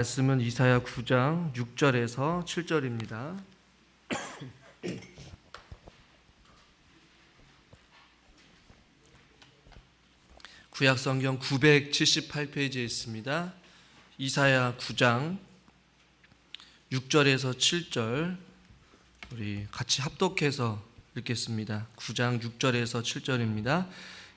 말씀은 이사야 9장 6절에서 7절입니다. 구약성경 978페이지에 있습니다. 이사야 9장 6절에서 7절 우리 같이 합독해서 읽겠습니다. 9장 6절에서 7절입니다.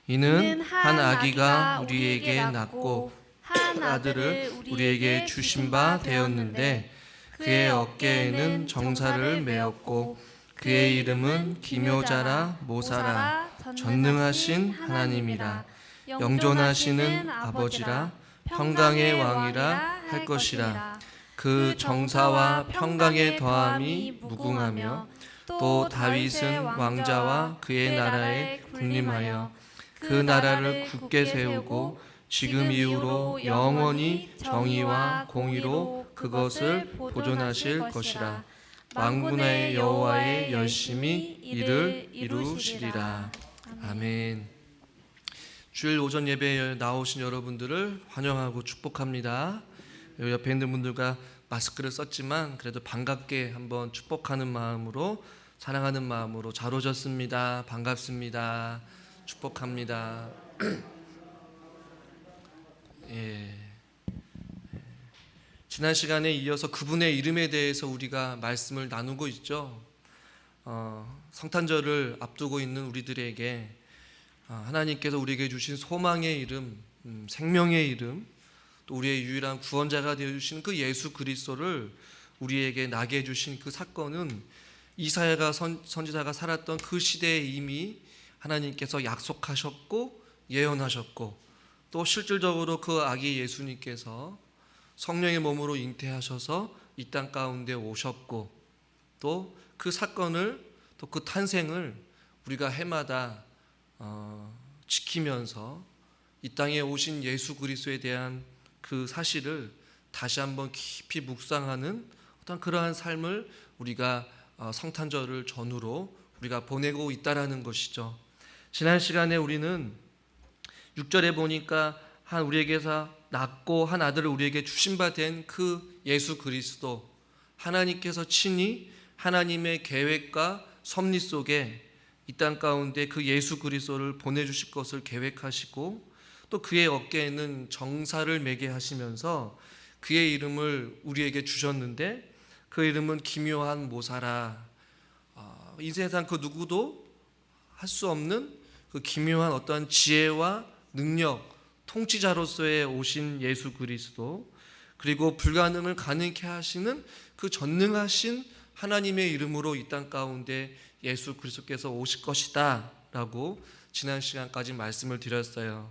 이는 한 아기가 우리에게 낳고 한 아들을 우리에게 주신 바 되었는데 그의 어깨에는 정사를 메었고 그의 이름은 기묘자라 모사라 전능하신 하나님이라 영존하시는 아버지라 평강의 왕이라 할 것이라. 그 정사와 평강의 더함이 무궁하며 또 다윗은 왕자와 그의 나라에 군림하여 그 나라를 굳게 세우고 지금 이후로 영원히 정의와 공의로 그것을 보존하실 것이라. 만군의 여호와의 열심히 이를 이루시리라. 아멘. 주일 오전 예배에 나오신 여러분들을 환영하고 축복합니다. 옆에 있는 분들과 마스크를 썼지만 그래도 반갑게 한번 축복하는 마음으로, 사랑하는 마음으로 잘 오셨습니다. 반갑습니다. 축복합니다. 지난 시간에 이어서 그분의 이름에 대해서 우리가 말씀을 나누고 있죠. 성탄절을 앞두고 있는 우리들에게 하나님께서 우리에게 주신 소망의 이름, 생명의 이름, 또 우리의 유일한 구원자가 되어주신 그 예수 그리스도를 우리에게 나게 해주신 그 사건은 이사야가 선지자가 살았던 그 시대에 이미 하나님께서 약속하셨고 예언하셨고, 또 실질적으로 그 아기 예수님께서 성령의 몸으로 잉태하셔서 이 땅 가운데 오셨고, 또 그 사건을, 또 그 탄생을 우리가 해마다 지키면서 이 땅에 오신 예수 그리스도에 대한 그 사실을 다시 한번 깊이 묵상하는 어떤 그러한 삶을 우리가 성탄절을 전후로 우리가 보내고 있다라는 것이죠. 지난 시간에 우리는 6절에 보니까 한 우리에게서 낳고 한 아들을 우리에게 주신 바 된 그 예수 그리스도, 하나님께서 친히 하나님의 계획과 섭리 속에 이 땅 가운데 그 예수 그리스도를 보내주실 것을 계획하시고, 또 그의 어깨에는 정사를 매게 하시면서 그의 이름을 우리에게 주셨는데, 그 이름은 기묘한 모사라. 이 세상 그 누구도 할 수 없는 그 기묘한 어떤 지혜와 능력, 통치자로서의 오신 예수 그리스도, 그리고 불가능을 가능케 하시는 그 전능하신 하나님의 이름으로 이 땅 가운데 예수 그리스도께서 오실 것이다 라고 지난 시간까지 말씀을 드렸어요.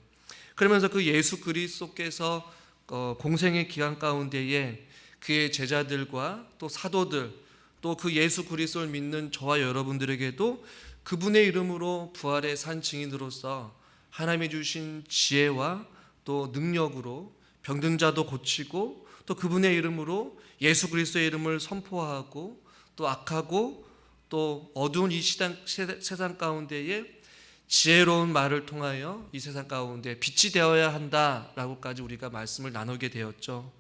그러면서 그 예수 그리스도께서 공생의 기간 가운데에 그의 제자들과 또 사도들, 또 그 예수 그리스도를 믿는 저와 여러분들에게도 그분의 이름으로 부활의 산 증인으로서 하나님이 주신 지혜와 또 능력으로 병든 자도 고치고, 또 그분의 이름으로 예수 그리스도의 이름을 선포하고, 또 악하고 또 어두운 이 세상 가운데에 지혜로운 말을 통하여 이 세상 가운데 빛이 되어야 한다라고까지 우리가 말씀을 나누게 되었죠.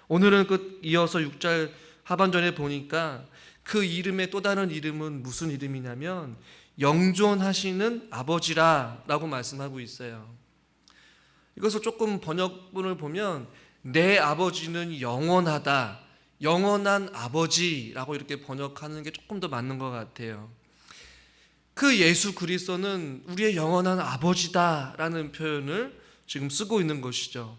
오늘은 이어서 6절 하반절에 보니까 그 이름의 또 다른 이름은 무슨 이름이냐면 영존하시는 아버지라 라고 말씀하고 있어요. 이것을 조금 번역본을 보면 내 아버지는 영원하다, 영원한 아버지라고 이렇게 번역하는 게 조금 더 맞는 것 같아요. 그 예수 그리스도는 우리의 영원한 아버지다라는 표현을 지금 쓰고 있는 것이죠.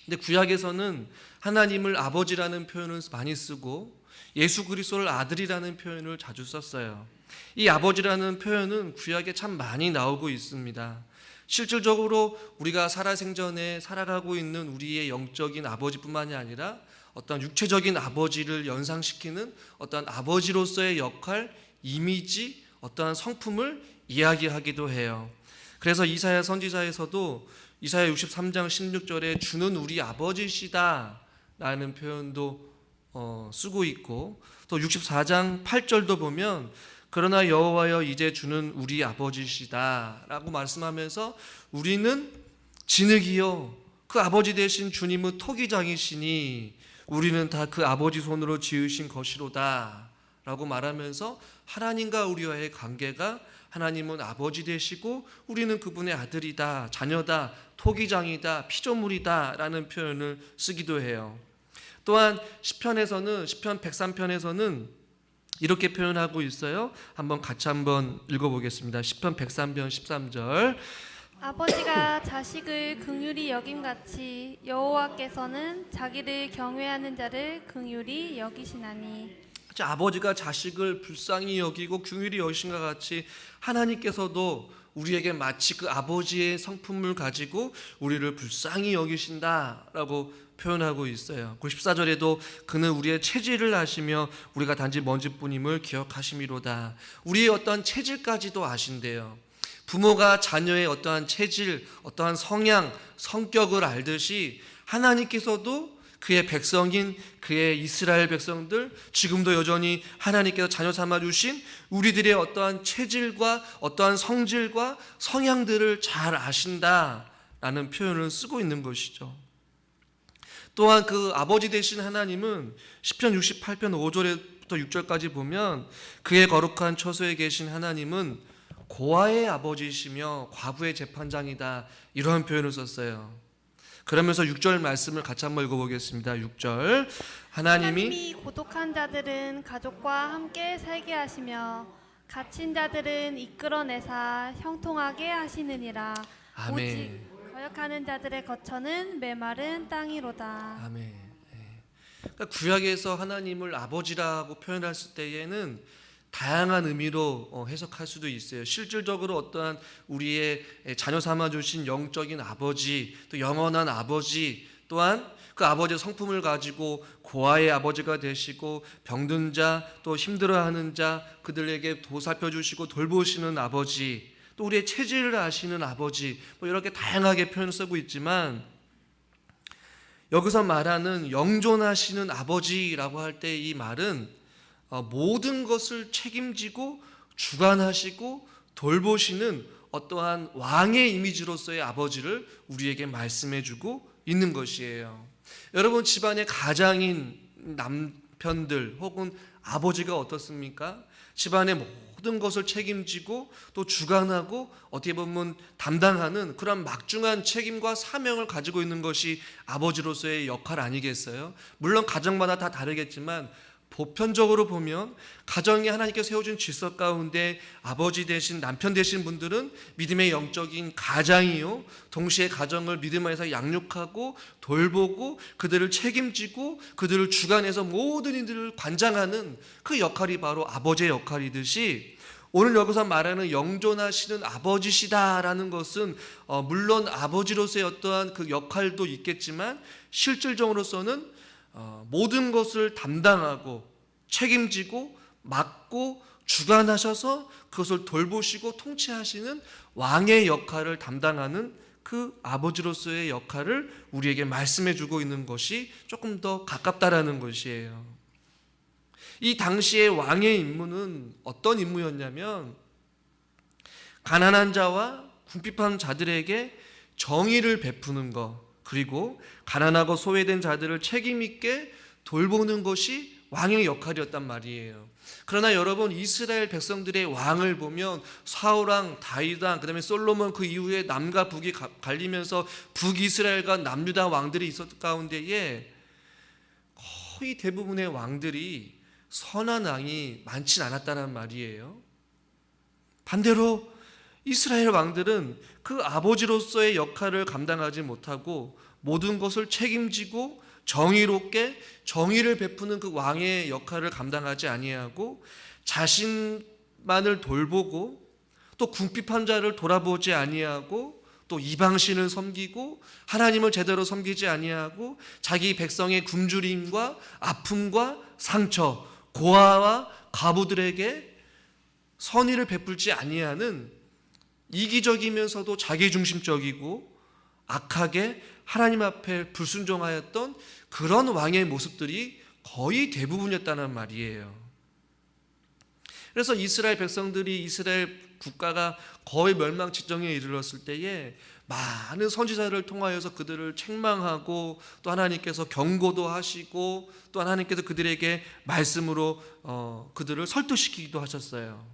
근데 구약에서는 하나님을 아버지라는 표현을 많이 쓰고 예수 그리스도를 아들이라는 표현을 자주 썼어요. 이 아버지라는 표현은 구약에 참 많이 나오고 있습니다. 실질적으로 우리가 살아생전에 살아가고 있는 우리의 영적인 아버지뿐만이 아니라 어떤 육체적인 아버지를 연상시키는 어떤 아버지로서의 역할, 이미지, 어떠한 성품을 이야기하기도 해요. 그래서 이사야 선지자에서도 이사야 63장 16절에 주는 우리 아버지시다 라는 표현도 쓰고 있고, 또 64장 8절도 보면 그러나 여호와여 이제 주는 우리 아버지시다 라고 말씀하면서 우리는 진흙이요 그 아버지 되신 주님은 토기장이시니 우리는 다 그 아버지 손으로 지으신 것이로다 라고 말하면서 하나님과 우리와의 관계가 하나님은 아버지 되시고 우리는 그분의 아들이다, 자녀다, 토기장이다, 피조물이다 라는 표현을 쓰기도 해요. 또한 시편 103편에서는 이렇게 표현하고 있어요. 같이 읽어보겠습니다. 시편 103편 13절. 아버지가 자식을 긍휼히 여김같이 여호와께서는 자기를 경외하는 자를 긍휼히 여기시나니. 아버지가 자식을 불쌍히 여기고 긍휼히 여기신과 같이 하나님께서도 우리에게 마치 그 아버지의 성품을 가지고 우리를 불쌍히 여기신다라고 표현하고 있어요. 14절에도 그는 우리의 체질을 아시며 우리가 단지 먼지뿐임을 기억하심이로다. 우리의 어떠한 체질까지도 아신대요. 부모가 자녀의 어떠한 체질, 어떠한 성향, 성격을 알듯이 하나님께서도 그의 백성인 그의 이스라엘 백성들, 지금도 여전히 하나님께서 자녀 삼아주신 우리들의 어떠한 체질과 어떠한 성질과 성향들을 잘 아신다라는 표현을 쓰고 있는 것이죠. 또한 그 아버지 되신 하나님은 시편 68편 5절부터 6절까지 보면 그의 거룩한 처소에 계신 하나님은 고아의 아버지이시며 과부의 재판장이다, 이러한 표현을 썼어요. 그러면서 6절 말씀을 같이 한번 읽어보겠습니다. 6절. 하나님이 고독한 자들은 가족과 함께 살게 하시며 갇힌 자들은 이끌어내사 형통하게 하시느니라. 아멘. 오직 거역하는 자들의 거처는 메마른 땅이로다. 아멘. 그러니까 구약에서 하나님을 아버지라고 표현했을 때에는 다양한 의미로 해석할 수도 있어요. 실질적으로 어떠한 우리의 자녀 삼아주신 영적인 아버지, 또 영원한 아버지, 또한 그 아버지의 성품을 가지고 고아의 아버지가 되시고 병든 자, 또 힘들어하는 자, 그들에게 보살펴 주시고 돌보시는 아버지, 또 우리의 체질을 아시는 아버지, 이렇게 다양하게 표현을 쓰고 있지만 여기서 말하는 영존하시는 아버지라고 할 때 이 말은 모든 것을 책임지고 주관하시고 돌보시는 어떠한 왕의 이미지로서의 아버지를 우리에게 말씀해주고 있는 것이에요. 여러분, 집안의 가장인 남편들 혹은 아버지가 어떻습니까? 집안의 모든 것을 책임지고 또 주관하고 어떻게 보면 담당하는 그런 막중한 책임과 사명을 가지고 있는 것이 아버지로서의 역할 아니겠어요? 물론 가정마다 다 다르겠지만 보편적으로 보면 가정에 하나님께서 세워준 질서 가운데 아버지 되신, 남편 되신 분들은 믿음의 영적인 가장이요, 동시에 가정을 믿음 안에서 양육하고 돌보고 그들을 책임지고 그들을 주관해서 모든 이들을 관장하는 그 역할이 바로 아버지의 역할이듯이, 오늘 여기서 말하는 영존하시는 아버지시다라는 것은 물론 아버지로서의 어떠한 그 역할도 있겠지만 실질적으로서는 모든 것을 담당하고 책임지고 맡고 주관하셔서 그것을 돌보시고 통치하시는 왕의 역할을 담당하는 그 아버지로서의 역할을 우리에게 말씀해 주고 있는 것이 조금 더 가깝다라는 것이에요. 이 당시의 왕의 임무는 어떤 임무였냐면 가난한 자와 궁핍한 자들에게 정의를 베푸는 것, 그리고 가난하고 소외된 자들을 책임 있게 돌보는 것이 왕의 역할이었단 말이에요. 그러나 여러분, 이스라엘 백성들의 왕을 보면 사울왕, 다윗왕, 그다음에 솔로몬, 그 이후에 남과 북이 갈리면서 북이스라엘과 남유다 왕들이 있었던 가운데에 거의 대부분의 왕들이 선한 왕이 많진 않았다는 말이에요. 반대로 이스라엘 왕들은 그 아버지로서의 역할을 감당하지 못하고 모든 것을 책임지고 정의롭게 정의를 베푸는 그 왕의 역할을 감당하지 아니하고 자신만을 돌보고 또 궁핍한 자를 돌아보지 아니하고 또 이방신을 섬기고 하나님을 제대로 섬기지 아니하고 자기 백성의 굶주림과 아픔과 상처, 고아와 과부들에게 선의를 베풀지 아니하는 이기적이면서도 자기중심적이고 악하게 하나님 앞에 불순종하였던 그런 왕의 모습들이 거의 대부분이었다는 말이에요. 그래서 이스라엘 백성들이, 이스라엘 국가가 거의 멸망 직전에 이르렀을 때에 많은 선지자를 통하여서 그들을 책망하고 또 하나님께서 경고도 하시고 또 하나님께서 그들에게 말씀으로 그들을 설득시키기도 하셨어요.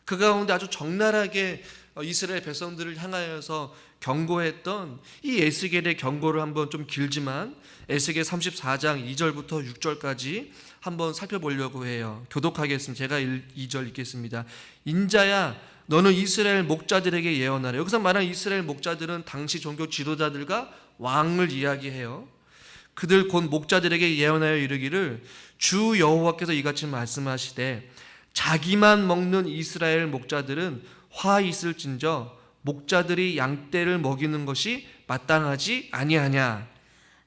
그 가운데 아주 적나라하게 이스라엘 백성들을 향하여서 경고했던 이 에스겔의 경고를 한번 좀 길지만 에스겔 34장 2절부터 6절까지 한번 살펴보려고 해요. 교독하겠습니다. 제가 2절 읽겠습니다. 인자야 너는 이스라엘 목자들에게 예언하라. 여기서 말하는 이스라엘 목자들은 당시 종교 지도자들과 왕을 이야기해요. 그들 곧 목자들에게 예언하여 이르기를 주 여호와께서 이같이 말씀하시되 자기만 먹는 이스라엘 목자들은 화 있을진저 목자들이 양떼를 먹이는 것이 마땅하지 아니하냐.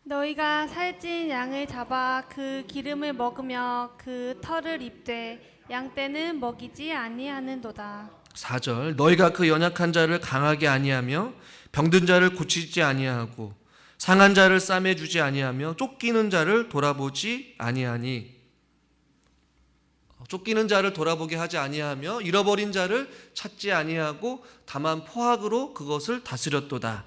너희가 살찐 양을 잡아 그 기름을 먹으며 그 털을 입되 양떼는 먹이지 아니하는도다. 4절 너희가 그 연약한 자를 강하게 아니하며 병든 자를 고치지 아니하고 상한 자를 싸매 주지 아니하며 쫓기는 자를 돌아보지 아니하니. 쫓기는 자를 돌아보게 하지 아니하며 잃어버린 자를 찾지 아니하고 다만 포악으로 그것을 다스렸도다.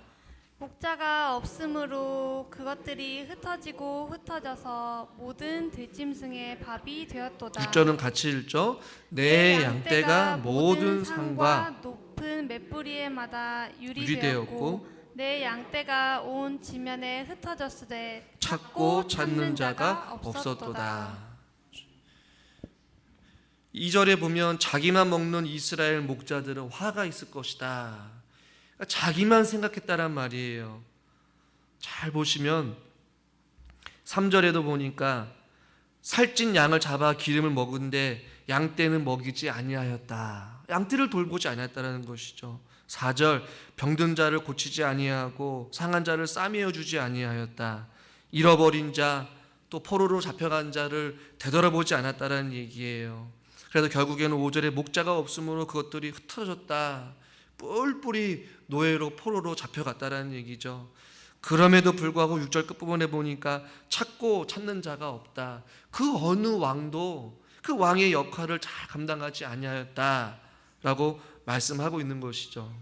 목자가 없으므로 그것들이 흩어지고 흩어져서 모든 들짐승의 밥이 되었도다. 6절은 같이 읽죠. 내 양떼가 모든 산과 높은 맷뿌리에마다 유리되었고 유리되었고 내 양떼가 온 지면에 흩어졌으되 찾고 찾는 자가 없었도다. 2절에 보면 자기만 먹는 이스라엘 목자들은 화가 있을 것이다. 그러니까 자기만 생각했다란 말이에요. 잘 보시면 3절에도 보니까 살찐 양을 잡아 기름을 먹은데 양떼는 먹이지 아니하였다. 양떼를 돌보지 아니하였다는 것이죠. 4절 병든 자를 고치지 아니하고 상한 자를 싸매어 주지 아니하였다. 잃어버린 자 또 포로로 잡혀간 자를 되돌아보지 않았다는 얘기예요. 그래서 결국에는 5절에 목자가 없으므로 그것들이 흩어졌다. 뿔뿔이 노예로 포로로 잡혀갔다는 얘기죠. 그럼에도 불구하고 6절 끝부분에 보니까 찾고 찾는 자가 없다. 그 어느 왕도 그 왕의 역할을 잘 감당하지 아니하였다라고 말씀하고 있는 것이죠.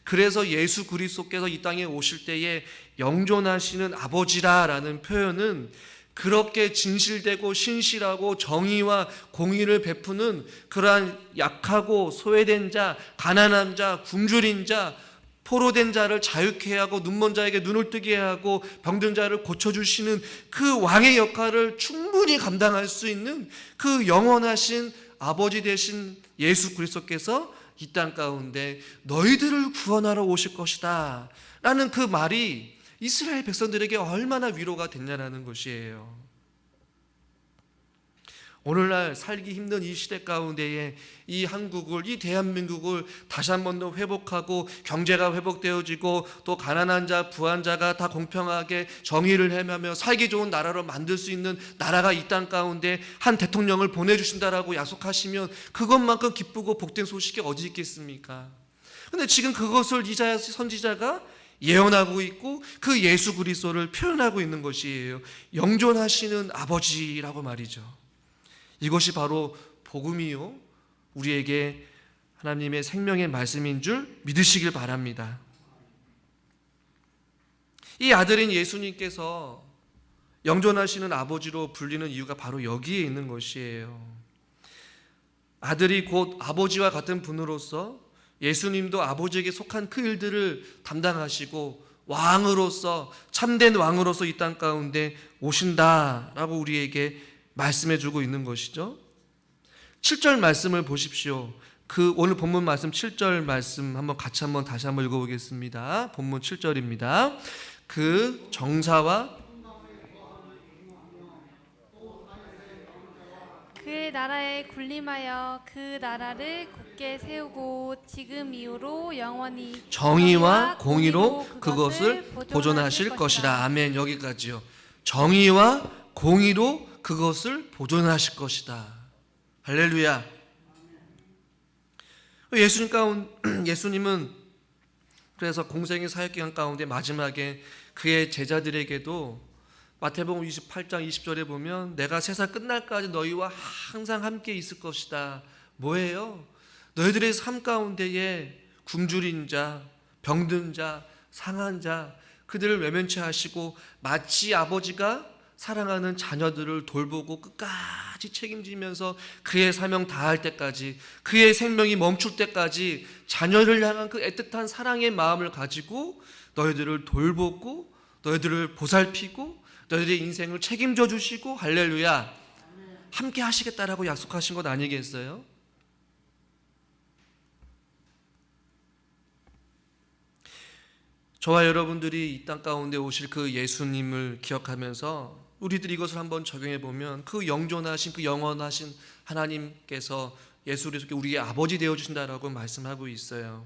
그래서 예수 그리스도께서 이 땅에 오실 때에 영존하시는 아버지라라는 표현은 그렇게 진실되고 신실하고 정의와 공의를 베푸는 그러한 약하고 소외된 자, 가난한 자, 굶주린 자, 포로된 자를 자유케 하고 눈먼 자에게 눈을 뜨게 하고 병든 자를 고쳐주시는 그 왕의 역할을 충분히 감당할 수 있는 그 영원하신 아버지 되신 예수 그리스도께서 이 땅 가운데 너희들을 구원하러 오실 것이다 라는 그 말이 이스라엘 백성들에게 얼마나 위로가 됐냐라는 것이에요. 오늘날 살기 힘든 이 시대 가운데에 이 한국을, 이 대한민국을 다시 한 번 더 회복하고 경제가 회복되어지고 또 가난한 자, 부한 자가 다 공평하게 정의를 행하며 살기 좋은 나라로 만들 수 있는 나라가 이 땅 가운데 한 대통령을 보내주신다라고 약속하시면 그것만큼 기쁘고 복된 소식이 어디 있겠습니까? 그런데 지금 그것을 이사야 선지자가 예언하고 있고 그 예수 그리스도를 표현하고 있는 것이에요. 영존하시는 아버지라고 말이죠. 이것이 바로 복음이요 우리에게 하나님의 생명의 말씀인 줄 믿으시길 바랍니다. 이 아들인 예수님께서 영존하시는 아버지로 불리는 이유가 바로 여기에 있는 것이에요. 아들이 곧 아버지와 같은 분으로서 예수님도 아버지에게 속한 그 일들을 담당하시고 왕으로서 참된 왕으로서 이 땅 가운데 오신다라고 우리에게 말씀해주고 있는 것이죠. 7절 말씀을 보십시오. 그 오늘 본문 말씀 7절 말씀 한번 같이 다시 한번 읽어보겠습니다. 본문 7절입니다. 그 정사와 그의 나라에 군림하여 그 나라를 굳게 세우고 지금 이후로 영원히 정의와 공의로 그것을 보존하실 것이라. 아멘. 여기까지요. 정의와 공의로 그것을 보존하실 것이다. 할렐루야. 예수님은 그래서 공생의 사역기간 가운데 마지막에 그의 제자들에게도 마태복음 28장 20절에 보면 내가 세상 끝날까지 너희와 항상 함께 있을 것이다. 뭐예요? 너희들의 삶 가운데에 굶주린 자, 병든 자, 상한 자, 그들을 외면치 하시고 마치 아버지가 사랑하는 자녀들을 돌보고 끝까지 책임지면서 그의 사명 다할 때까지, 그의 생명이 멈출 때까지 자녀를 향한 그 애틋한 사랑의 마음을 가지고 너희들을 돌보고 너희들을 보살피고 너희들의 인생을 책임져 주시고 할렐루야 함께 하시겠다라고 약속하신 것 아니겠어요? 저와 여러분들이 이 땅 가운데 오실 그 예수님을 기억하면서 우리들이 이것을 한번 적용해 보면 그 영존하신 그 영원하신 하나님께서 예수 그리스도께 우리의 아버지 되어 주신다라고 말씀하고 있어요.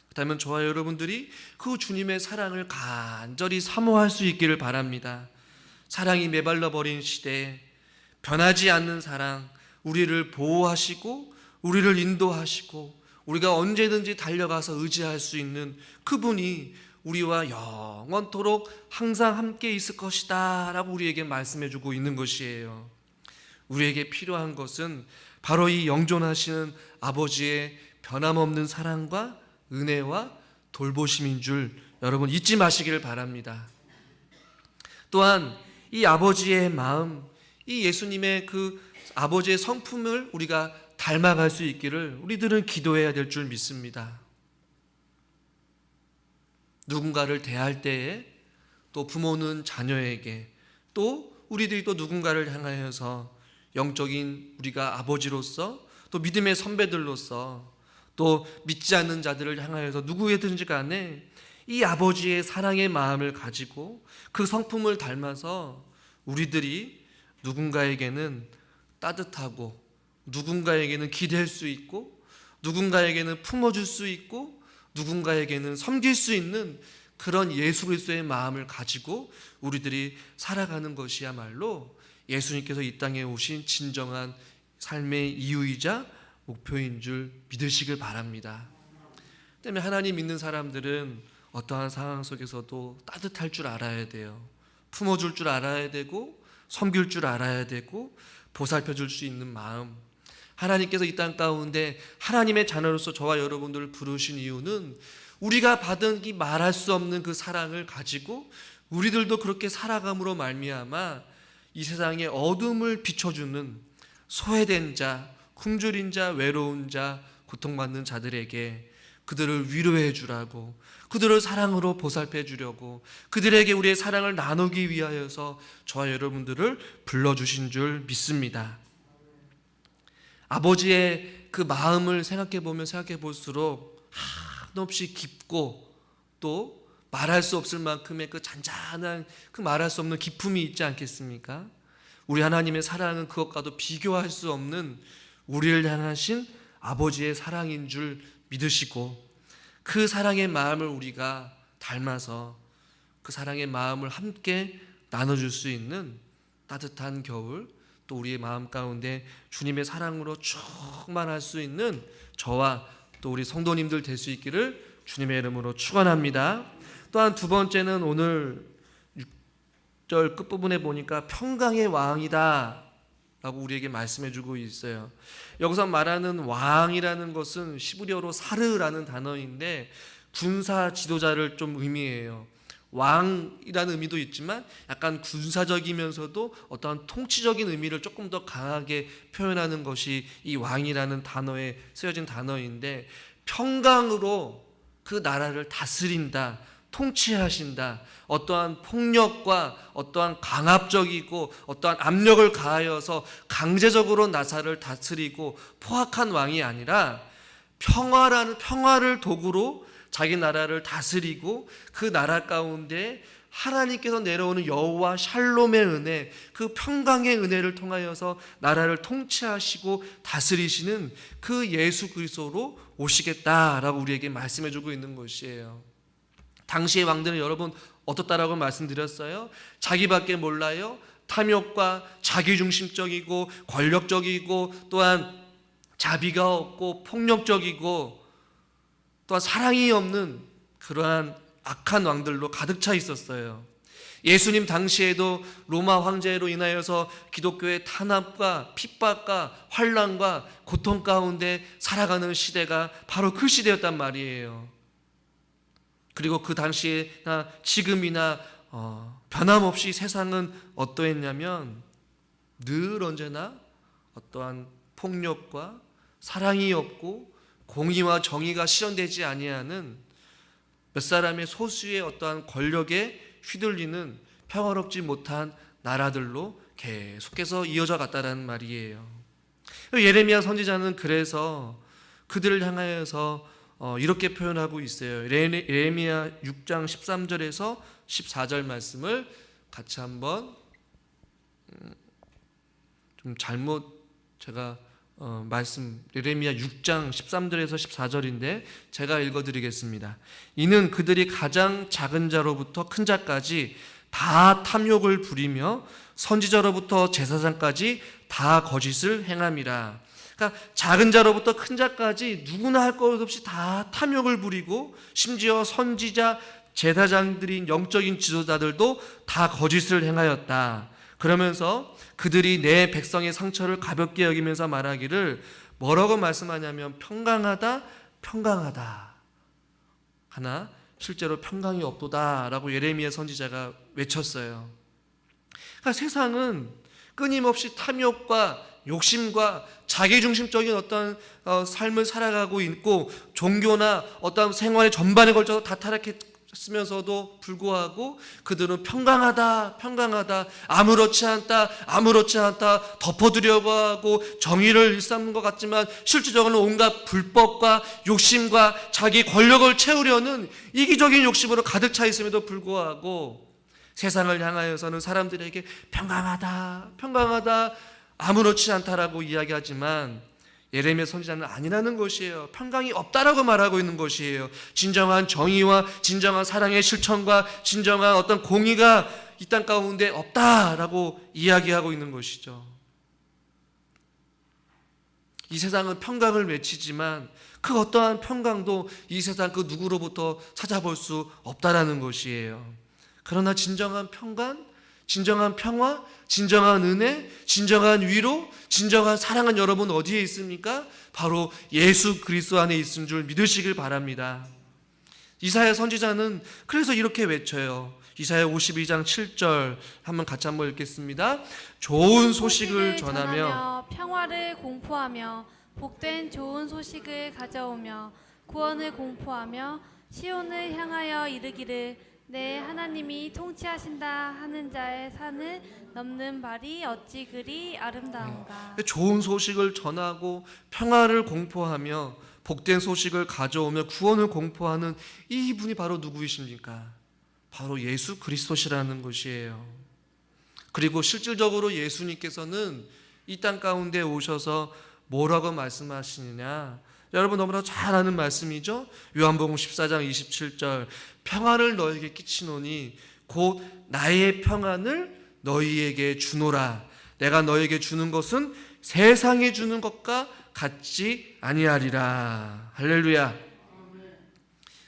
그렇다면 저와 여러분들이 그 주님의 사랑을 간절히 사모할 수 있기를 바랍니다. 사랑이 메발라 버린 시대에 변하지 않는 사랑, 우리를 보호하시고 우리를 인도하시고 우리가 언제든지 달려가서 의지할 수 있는 그분이 우리와 영원토록 항상 함께 있을 것이다 라고 우리에게 말씀해 주고 있는 것이에요. 우리에게 필요한 것은 바로 이 영존하시는 아버지의 변함없는 사랑과 은혜와 돌보심인 줄 여러분 잊지 마시기를 바랍니다. 또한 이 아버지의 마음, 이 예수님의 그 아버지의 성품을 우리가 닮아갈 수 있기를 우리들은 기도해야 될 줄 믿습니다. 누군가를 대할 때에, 또 부모는 자녀에게, 또 우리들이 또 누군가를 향하여서 영적인 우리가 아버지로서, 또 믿음의 선배들로서, 또 믿지 않는 자들을 향하여서 누구에든지 간에 이 아버지의 사랑의 마음을 가지고 그 성품을 닮아서 우리들이 누군가에게는 따뜻하고, 누군가에게는 기댈 수 있고, 누군가에게는 품어줄 수 있고, 누군가에게는 섬길 수 있는 그런 예수 그리스도의 마음을 가지고 우리들이 살아가는 것이야말로 예수님께서 이 땅에 오신 진정한 삶의 이유이자 목표인 줄 믿으시길 바랍니다. 때문에 하나님 믿는 사람들은 어떠한 상황 속에서도 따뜻할 줄 알아야 돼요. 품어줄 줄 알아야 되고, 섬길 줄 알아야 되고, 보살펴줄 수 있는 마음. 하나님께서 이 땅 가운데 하나님의 자녀로서 저와 여러분들을 부르신 이유는 우리가 받은 이 말할 수 없는 그 사랑을 가지고 우리들도 그렇게 살아감으로 말미암아 이 세상의 어둠을 비춰주는 소외된 자, 굶주린 자, 외로운 자, 고통받는 자들에게 그들을 위로해 주라고, 그들을 사랑으로 보살펴 주려고, 그들에게 우리의 사랑을 나누기 위하여서 저와 여러분들을 불러주신 줄 믿습니다. 아버지의 그 마음을 생각해 보면 생각해 볼수록 한없이 깊고 또 말할 수 없을 만큼의 그 잔잔한 그 말할 수 없는 기품이 있지 않겠습니까? 우리 하나님의 사랑은 그것과도 비교할 수 없는 우리를 향하신 아버지의 사랑인 줄 믿으시고, 그 사랑의 마음을 우리가 닮아서 그 사랑의 마음을 함께 나눠줄 수 있는 따뜻한 겨울, 또 우리의 마음 가운데 주님의 사랑으로 충만할 수 있는 저와 또 우리 성도님들 될 수 있기를 주님의 이름으로 축원합니다. 또한 두 번째는 오늘 6절 끝부분에 보니까 평강의 왕이다 라고 우리에게 말씀해주고 있어요. 여기서 말하는 왕이라는 것은 시브리어로 사르라는 단어인데 군사 지도자를 좀 의미해요. 왕이라는 의미도 있지만 약간 군사적이면서도 어떠한 통치적인 의미를 조금 더 강하게 표현하는 것이 이 왕이라는 단어에 쓰여진 단어인데, 평강으로 그 나라를 다스린다, 통치하신다, 어떠한 폭력과 어떠한 강압적이고 어떠한 압력을 가하여서 강제적으로 나라를 다스리고 포악한 왕이 아니라 평화를 도구로 자기 나라를 다스리고 그 나라 가운데 하나님께서 내려오는 여호와 샬롬의 은혜, 그 평강의 은혜를 통하여서 나라를 통치하시고 다스리시는 그 예수 그리스도로 오시겠다라고 우리에게 말씀해주고 있는 것이에요. 당시의 왕들은 여러분 어떻다라고 말씀드렸어요? 자기밖에 몰라요. 탐욕과 자기중심적이고 권력적이고 또한 자비가 없고 폭력적이고 또한 사랑이 없는 그러한 악한 왕들로 가득 차 있었어요. 예수님 당시에도 로마 황제로 인하여서 기독교의 탄압과 핍박과 환난과 고통 가운데 살아가는 시대가 바로 그 시대였단 말이에요. 그리고 그 당시에나 지금이나 변함없이 세상은 어떠했냐면 늘 언제나 어떠한 폭력과 사랑이 없고 공의와 정의가 실현되지 아니하는 몇 사람의 소수의 어떠한 권력에 휘둘리는 평화롭지 못한 나라들로 계속해서 이어져 갔다는 말이에요. 예레미야 선지자는 그래서 그들을 향하여서 이렇게 표현하고 있어요. 예레미야 6장 13절에서 14절 말씀을 같이 한번 좀 잘못 제가 말씀 예레미야 6장 13절에서 14절인데 제가 읽어드리겠습니다. 이는 그들이 가장 작은 자로부터 큰 자까지 다 탐욕을 부리며 선지자로부터 제사장까지 다 거짓을 행함이라. 그러니까 작은 자로부터 큰 자까지 누구나 할 것 없이 다 탐욕을 부리고 심지어 선지자 제사장들인 영적인 지도자들도 다 거짓을 행하였다. 그러면서 그들이 내 백성의 상처를 가볍게 여기면서 말하기를 뭐라고 말씀하냐면 평강하다 평강하다 하나 실제로 평강이 없도다라고 예레미야 선지자가 외쳤어요. 그러니까 세상은 끊임없이 탐욕과 욕심과 자기중심적인 어떤 삶을 살아가고 있고 종교나 어떤 생활의 전반에 걸쳐서 다 타락했으면서도 불구하고 그들은 평강하다 평강하다 아무렇지 않다 덮어두려고 하고 정의를 일삼는 것 같지만 실질적으로는 온갖 불법과 욕심과 자기 권력을 채우려는 이기적인 욕심으로 가득 차 있음에도 불구하고 세상을 향하여서는 사람들에게 평강하다 아무렇지 않다라고 이야기하지만 예레미야 선지자는 아니라는 것이에요. 평강이 없다라고 말하고 있는 것이에요. 진정한 정의와 진정한 사랑의 실천과 진정한 어떤 공의가 이 땅 가운데 없다라고 이야기하고 있는 것이죠. 이 세상은 평강을 외치지만 그 어떠한 평강도 이 세상 그 누구로부터 찾아볼 수 없다라는 것이에요. 그러나 진정한 평강, 진정한 평화, 진정한 은혜, 진정한 위로, 진정한 사랑은 여러분 어디에 있습니까? 바로 예수 그리스도 안에 있는 줄 믿으시길 바랍니다. 이사야 선지자는 그래서 이렇게 외쳐요. 이사야 52장 7절 한번 같이 한번 읽겠습니다. 좋은 소식을 전하며 평화를 공포하며 복된 좋은 소식을 가져오며 구원을 공포하며 시온을 향하여 이르기를 내 하나님이 통치하신다 하는 자의 산을 넘는 발이 어찌 그리 아름다운가. 좋은 소식을 전하고 평화를 공포하며 복된 소식을 가져오며 구원을 공포하는 이분이 바로 누구이십니까? 바로 예수 그리스도시라는 것이에요. 그리고 실질적으로 예수님께서는 이 땅 가운데 오셔서 뭐라고 말씀하시느냐? 여러분 너무나 잘 아는 말씀이죠. 요한복음 14장 27절 평안을 너에게 끼치노니 곧 나의 평안을 너희에게 주노라. 내가 너에게 주는 것은 세상에 주는 것과 같지 아니하리라. 할렐루야.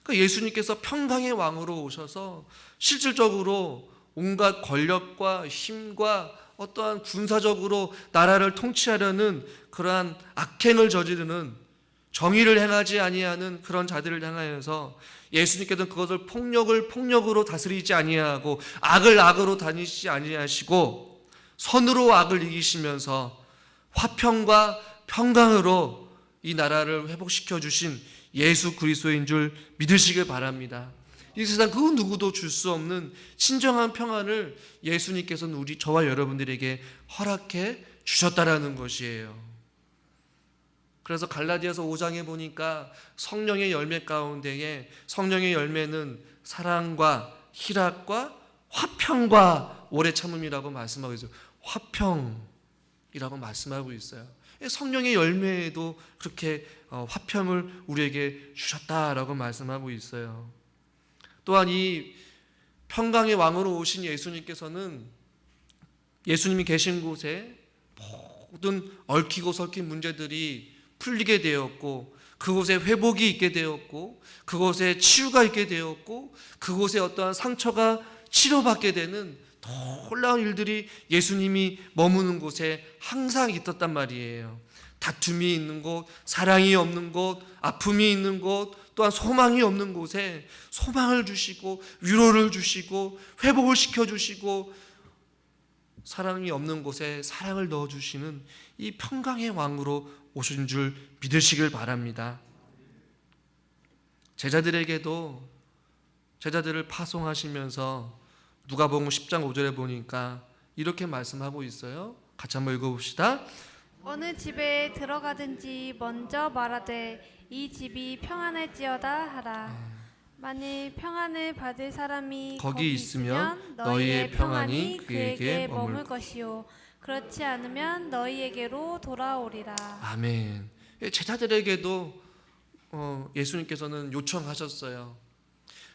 그러니까 예수님께서 평강의 왕으로 오셔서 실질적으로 온갖 권력과 힘과 어떠한 군사적으로 나라를 통치하려는 그러한 악행을 저지르는 정의를 행하지 아니하는 그런 자들을 향하여서 예수님께서는 그것을 폭력으로 다스리지 아니하고 악을 악으로 다니시지 아니하시고 선으로 악을 이기시면서 화평과 평강으로 이 나라를 회복시켜 주신 예수 그리스도인 줄 믿으시길 바랍니다. 이 세상 그 누구도 줄 수 없는 진정한 평안을 예수님께서는 저와 여러분들에게 허락해 주셨다라는 것이에요. 그래서 갈라디아서 5장에 보니까 성령의 열매 가운데에 성령의 열매는 사랑과 희락과 화평과 오래 참음이라고 말씀하고 있어요. 화평이라고 말씀하고 있어요. 성령의 열매에도 그렇게 화평을 우리에게 주셨다라고 말씀하고 있어요. 또한 이 평강의 왕으로 오신 예수님께서는 예수님이 계신 곳에 모든 얽히고 설킨 문제들이 풀리게 되었고 그곳에 회복이 있게 되었고 그곳에 치유가 있게 되었고 그곳에 어떠한 상처가 치료받게 되는 놀라운 일들이 예수님이 머무는 곳에 항상 있었단 말이에요. 다툼이 있는 곳, 사랑이 없는 곳, 아픔이 있는 곳, 또한 소망이 없는 곳에 소망을 주시고 위로를 주시고 회복을 시켜주시고 사랑이 없는 곳에 사랑을 넣어주시는 이 평강의 왕으로 오신 줄 믿으시길 바랍니다. 제자들에게도 제자들을 파송하시면서 누가복음 10장 5절에 보니까 이렇게 말씀하고 있어요. 같이 한번 읽어봅시다. 어느 집에 들어가든지 먼저 말하되 이 집이 평안할지어다 하라. 만일 평안을 받을 사람이 거기 있으면 너희의 평안이 그에게 머물 것이요 그렇지 않으면 너희에게로 돌아오리라. 아멘. 제자들에게도 예수님께서는 요청하셨어요.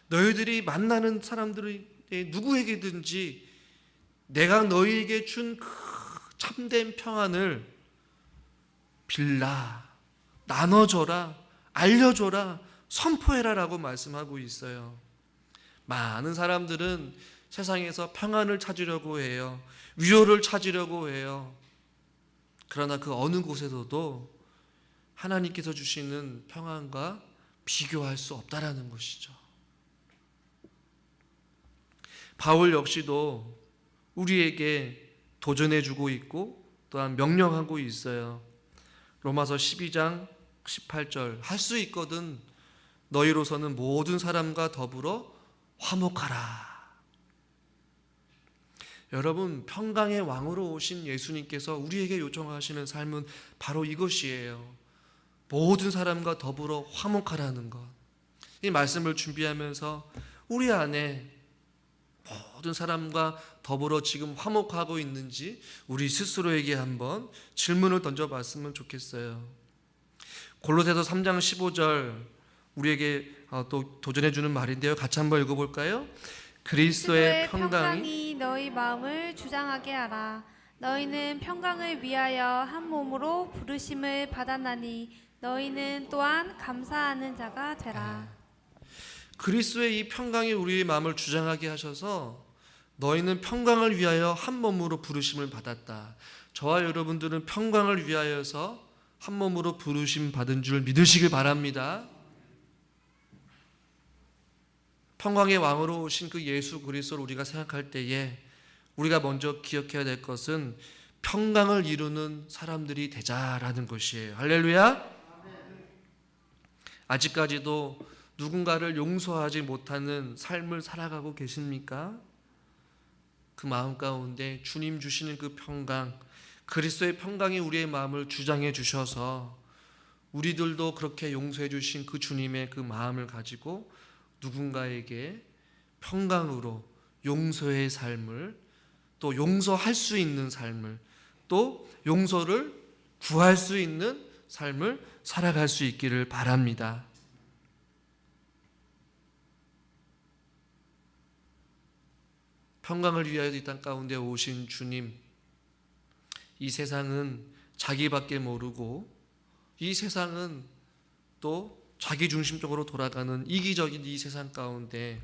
너희들이 만나는 사람들이 누구에게든지 내가 너희에게 준 그 참된 평안을 빌라, 나눠줘라, 알려줘라, 선포해라 라고 말씀하고 있어요. 많은 사람들은 세상에서 평안을 찾으려고 해요. 위로를 찾으려고 해요. 그러나 그 어느 곳에서도 하나님께서 주시는 평안과 비교할 수 없다라는 것이죠. 바울 역시도 우리에게 도전해주고 있고 또한 명령하고 있어요. 로마서 12장 18절 할 수 있거든 너희로서는 모든 사람과 더불어 화목하라. 여러분, 평강의 왕으로 오신 예수님께서 우리에게 요청하시는 삶은 바로 이것이에요. 모든 사람과 더불어 화목하라는 것. 이 말씀을 준비하면서 우리 안에 모든 사람과 더불어 지금 화목하고 있는지 우리 스스로에게 한번 질문을 던져봤으면 좋겠어요. 골로새서 3장 15절 우리에게 또 도전해주는 말인데요. 같이 한번 읽어볼까요? 그리스도의 평강이 너희 마음을 주장하게 하라. 너희는 평강을 위하여 한 몸으로 부르심을 받았나니 너희는 또한 감사하는 자가 되라. 그리스도의 이 평강이 우리의 마음을 주장하게 하셔서 너희는 평강을 위하여 한 몸으로 부르심을 받았다. 저와 여러분들은 평강을 위하여서 한 몸으로 부르심 받은 줄 믿으시길 바랍니다. 평강의 왕으로 오신 그 예수 그리스도를 우리가 생각할 때에 우리가 먼저 기억해야 될 것은 평강을 이루는 사람들이 되자라는 것이에요. 할렐루야. 아직까지도 누군가를 용서하지 못하는 삶을 살아가고 계십니까? 그 마음 가운데 주님 주시는 그 평강, 그리스도의 평강이 우리의 마음을 주장해 주셔서 우리들도 그렇게 용서해 주신 그 주님의 그 마음을 가지고 누군가에게 평강으로 용서의 삶을, 또 용서할 수 있는 삶을, 또 용서를 구할 수 있는 삶을 살아갈 수 있기를 바랍니다. 평강을 위하여 이 땅 가운데 오신 주님, 이 세상은 자기밖에 모르고 이 세상은 또 자기 중심적으로 돌아가는 이기적인 이 세상 가운데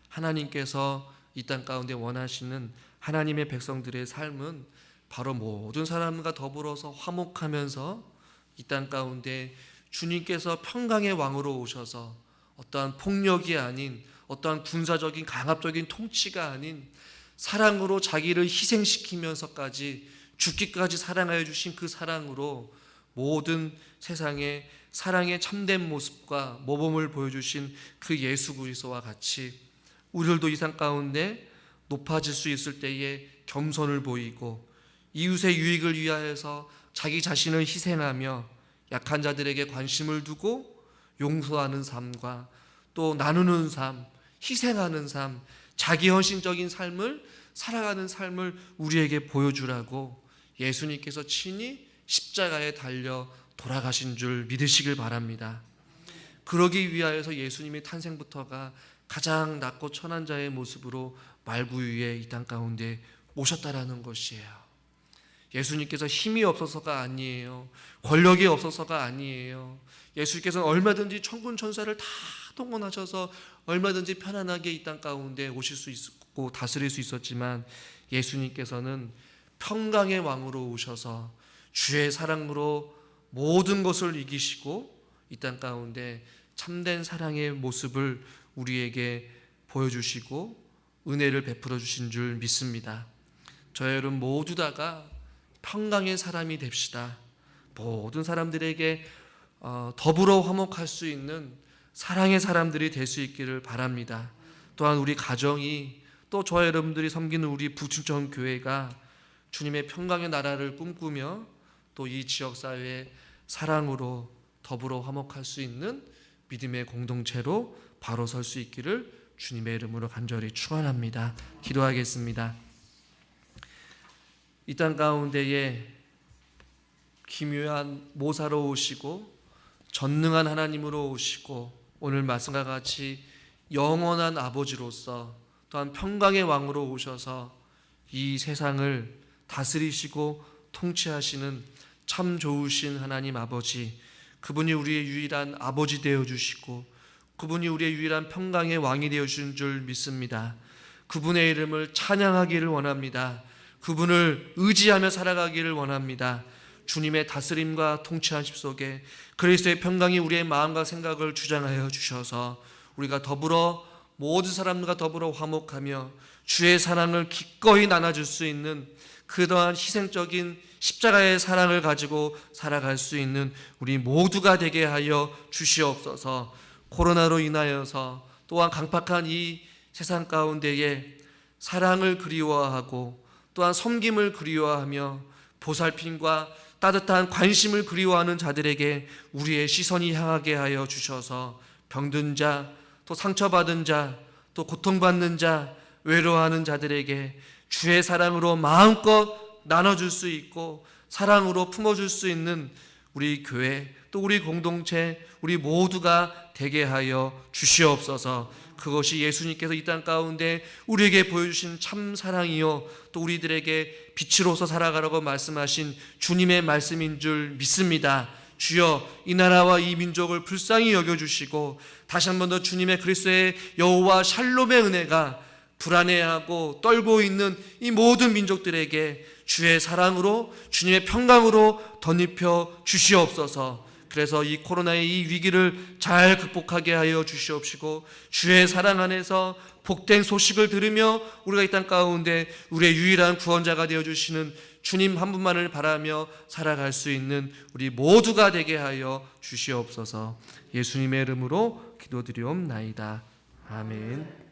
하나님께서 이 땅 가운데 원하시는 하나님의 백성들의 삶은 바로 모든 사람과 더불어서 화목하면서 이 땅 가운데 주님께서 평강의 왕으로 오셔서 어떠한 폭력이 아닌, 어떠한 군사적인 강압적인 통치가 아닌 사랑으로 자기를 희생시키면서까지 죽기까지 사랑하여 주신 그 사랑으로 모든 세상에 사랑의 참된 모습과 모범을 보여주신 그 예수 그리스도와 같이 우리들도 이 상 가운데 높아질 수 있을 때에 겸손을 보이고 이웃의 유익을 위하여서 자기 자신을 희생하며 약한 자들에게 관심을 두고 용서하는 삶과 또 나누는 삶, 희생하는 삶, 자기 헌신적인 삶을 살아가는 삶을 우리에게 보여주라고 예수님께서 친히 십자가에 달려 돌아가신 줄 믿으시길 바랍니다. 그러기 위하여서 예수님의 탄생부터가 가장 낮고 천한 자의 모습으로 말구 위에 이 땅 가운데 오셨다라는 것이에요. 예수님께서 힘이 없어서가 아니에요. 권력이 없어서가 아니에요. 예수님께서는 얼마든지 천군 천사를 다 동원하셔서 얼마든지 편안하게 이 땅 가운데 오실 수 있고 다스릴 수 있었지만 예수님께서는 평강의 왕으로 오셔서 주의 사랑으로 모든 것을 이기시고 이 땅 가운데 참된 사랑의 모습을 우리에게 보여주시고 은혜를 베풀어 주신 줄 믿습니다. 저희 여러분 모두 다가 평강의 사람이 됩시다. 모든 사람들에게 더불어 화목할 수 있는 사랑의 사람들이 될 수 있기를 바랍니다. 또한 우리 가정이 또 저와 여러분들이 섬기는 우리 부춘천 교회가 주님의 평강의 나라를 꿈꾸며 또 이 지역사회의 사랑으로 더불어 화목할 수 있는 믿음의 공동체로 바로 설 수 있기를 주님의 이름으로 간절히 축원합니다. 기도하겠습니다. 이 땅 가운데에 기묘한 모사로 오시고 전능한 하나님으로 오시고 오늘 말씀과 같이 영원한 아버지로서 또한 평강의 왕으로 오셔서 이 세상을 다스리시고 통치하시는 참 좋으신 하나님 아버지, 그분이 우리의 유일한 아버지 되어주시고 그분이 우리의 유일한 평강의 왕이 되어주신 줄 믿습니다. 그분의 이름을 찬양하기를 원합니다. 그분을 의지하며 살아가기를 원합니다. 주님의 다스림과 통치하심 속에 그리스도의 평강이 우리의 마음과 생각을 주장하여 주셔서 우리가 더불어 모든 사람들과 더불어 화목하며 주의 사랑을 기꺼이 나눠줄 수 있는 그러한 희생적인 십자가의 사랑을 가지고 살아갈 수 있는 우리 모두가 되게 하여 주시옵소서. 코로나로 인하여서 또한 강팍한 이 세상 가운데에 사랑을 그리워하고 또한 섬김을 그리워하며 보살핌과 따뜻한 관심을 그리워하는 자들에게 우리의 시선이 향하게 하여 주셔서 병든 자, 또 상처받은 자, 또 고통받는 자, 외로워하는 자들에게 주의 사랑으로 마음껏 나눠줄 수 있고 사랑으로 품어줄 수 있는 우리 교회 또 우리 공동체 우리 모두가 되게 하여 주시옵소서. 그것이 예수님께서 이 땅 가운데 우리에게 보여주신 참 사랑이요 또 우리들에게 빛으로서 살아가라고 말씀하신 주님의 말씀인 줄 믿습니다. 주여 이 나라와 이 민족을 불쌍히 여겨주시고 다시 한 번 더 주님의 그리스도의 여호와 샬롬의 은혜가 불안해하고 떨고 있는 이 모든 민족들에게 주의 사랑으로 주님의 평강으로 덧입혀 주시옵소서. 그래서 이 코로나의 이 위기를 잘 극복하게 하여 주시옵시고 주의 사랑 안에서 복된 소식을 들으며 우리가 이 땅 가운데 우리의 유일한 구원자가 되어주시는 주님 한 분만을 바라며 살아갈 수 있는 우리 모두가 되게 하여 주시옵소서. 예수님의 이름으로 기도드리옵나이다. 아멘.